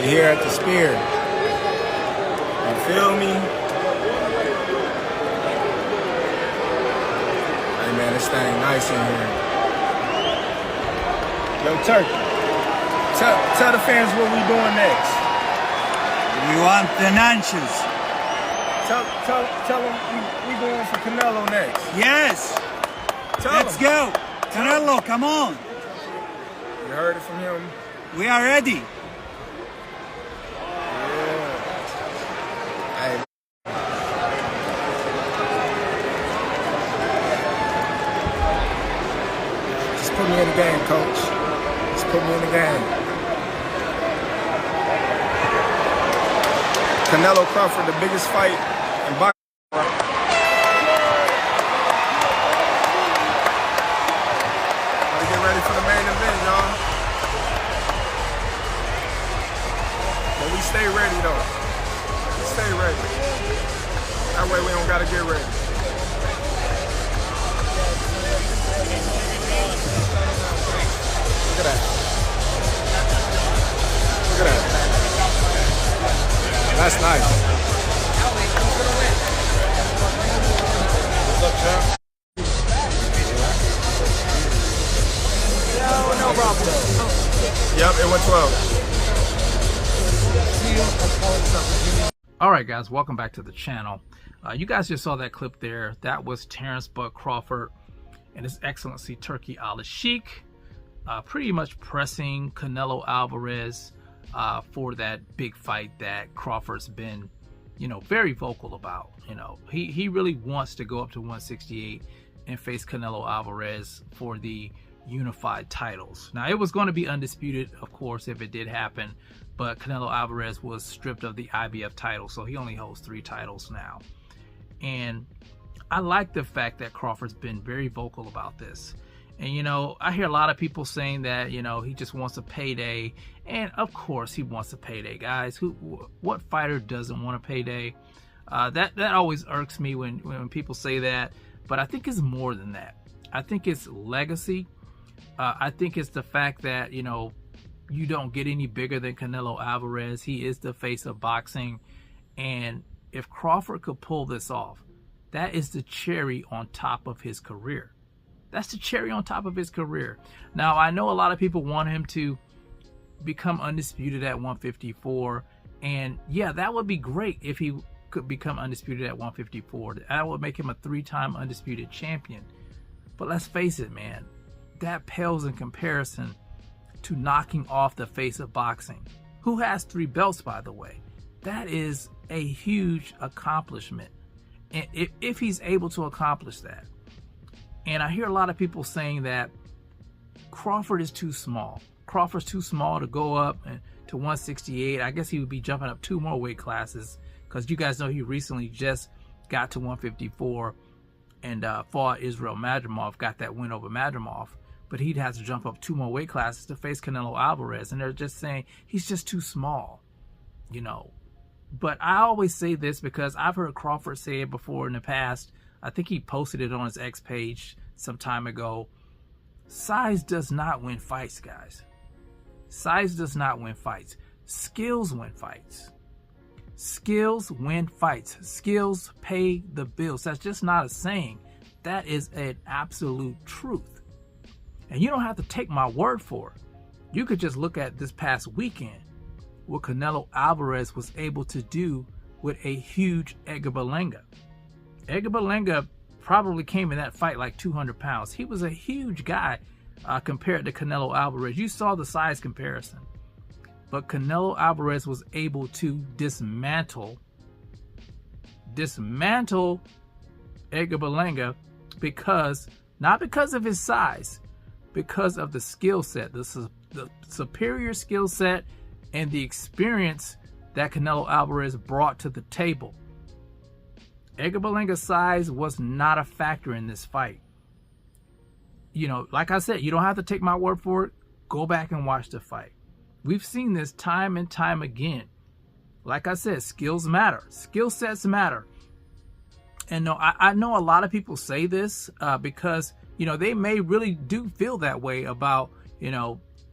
We're here at the Spear. You feel me? Hey man, this thing nice in here. Yo, Turkey, tell the fans what we doing next. We want the nachos. Tell them we going for Canelo next. Yes. Let's go. Canelo, come on. You heard it from him. We are ready. Hey. Just put me in the game, coach. Just put me in the game. Canelo Crawford, the biggest fight in boxing. Gotta get ready for the main event, y'all. But we stay ready, though. We stay ready. That way we don't gotta get ready. Look at that. Look at that. That's nice. What's up, champ? No problem. Yep, it went 12. Alright guys, welcome back to the channel. You guys just saw that clip there. That was Terence Crawford and His Excellency Turki Al-Sheikh pretty much pressing Canelo Alvarez for that big fight that Crawford's been, very vocal about. He really wants to go up to 168 and face Canelo Alvarez for the unified titles. Now, it was going to be undisputed, of course, if it did happen, but Canelo Alvarez was stripped of the IBF title, so he only holds 3 titles now. And I like the fact that Crawford's been very vocal about this. And, I hear a lot of people saying that, he just wants a payday. And, of course, he wants a payday, guys. What fighter doesn't want a payday? That always irks me when people say that. But I think it's more than that. I think it's legacy. I think it's the fact that, you don't get any bigger than Canelo Alvarez. He is the face of boxing. And if Crawford could pull this off, that is the cherry on top of his career. That's the cherry on top of his career. Now, I know a lot of people want him to become undisputed at 154. And yeah, that would be great if he could become undisputed at 154. That would make him a 3-time undisputed champion. But let's face it, man, that pales in comparison to knocking off the face of boxing, who has 3 belts, by the way. That is a huge accomplishment. And if he's able to accomplish that. And I hear a lot of people saying that Crawford is too small. Crawford's too small to go up to 168. I guess he would be jumping up 2 more weight classes, because you guys know he recently just got to 154 and fought Israel Madrimov, got that win over Madrimov. But he'd have to jump up 2 more weight classes to face Canelo Alvarez. And they're just saying he's just too small, But I always say this because I've heard Crawford say it before in the past. I think he posted it on his X page some time ago. Size does not win fights, guys. Size does not win fights. Skills win fights. Skills win fights. Skills pay the bills. That's just not a saying. That is an absolute truth. And you don't have to take my word for it. You could just look at this past weekend, what Canelo Alvarez was able to do with a huge Edgar Berlanga. Edgar Berlanga probably came in that fight like 200 pounds. He was a huge guy compared to Canelo Alvarez. You saw the size comparison. But Canelo Alvarez was able to dismantle Edgar Berlanga not because of his size, because of the skill set, the superior skill set and the experience that Canelo Alvarez brought to the table. Edgar Berlanga's size was not a factor in this fight. Like I said, you don't have to take my word for it. Go back and watch the fight. We've seen this time and time again. Like I said, skills matter. Skill sets matter. And no, I know a lot of people say this because, they may really do feel that way about,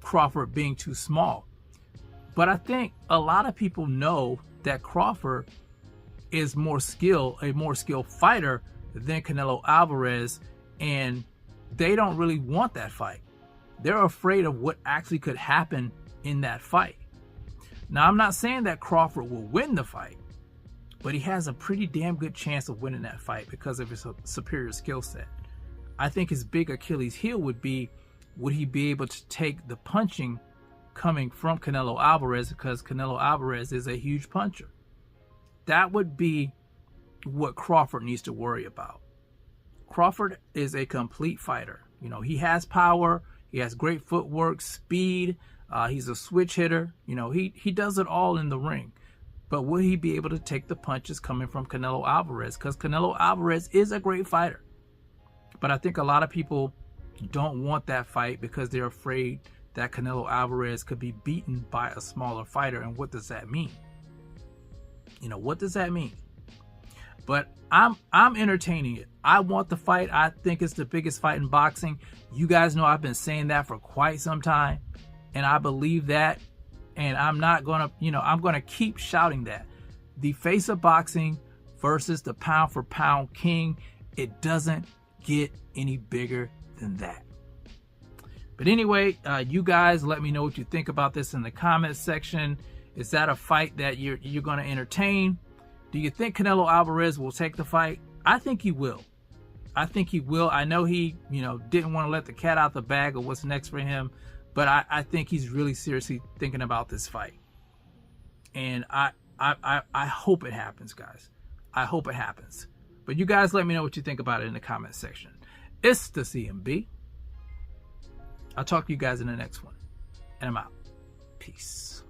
Crawford being too small. But I think a lot of people know that Crawford is a more skilled fighter than Canelo Alvarez, and they don't really want that fight. They're afraid of what actually could happen in that fight. Now, I'm not saying that Crawford will win the fight, but he has a pretty damn good chance of winning that fight because of his superior skill set. I think his big Achilles heel would be, would he be able to take the punching coming from Canelo Alvarez, because Canelo Alvarez is a huge puncher. That would be what Crawford needs to worry about. Crawford is a complete fighter. You know, he has power, he has great footwork, speed, he's a switch hitter. You know, he does it all in the ring. But will he be able to take the punches coming from Canelo Alvarez? Because Canelo Alvarez is a great fighter. But I think a lot of people don't want that fight because they're afraid that Canelo Alvarez could be beaten by a smaller fighter. And what does that mean? You know, what does that mean? But I'm entertaining it. I want the fight. I think it's the biggest fight in boxing. You guys know I've been saying that for quite some time, and I believe that. And I'm not gonna, I'm gonna keep shouting that. The face of boxing versus the pound for pound king. It doesn't get any bigger than that. But anyway, you guys let me know what you think about this in the comments section. Is that a fight that you're gonna entertain? Do you think Canelo Alvarez will take the fight? I think he will. I think he will. I know he, didn't want to let the cat out the bag of what's next for him, but I think he's really seriously thinking about this fight. And I hope it happens, guys. I hope it happens. But you guys let me know what you think about it in the comment section. It's the CMB. I'll talk to you guys in the next one. And I'm out. Peace.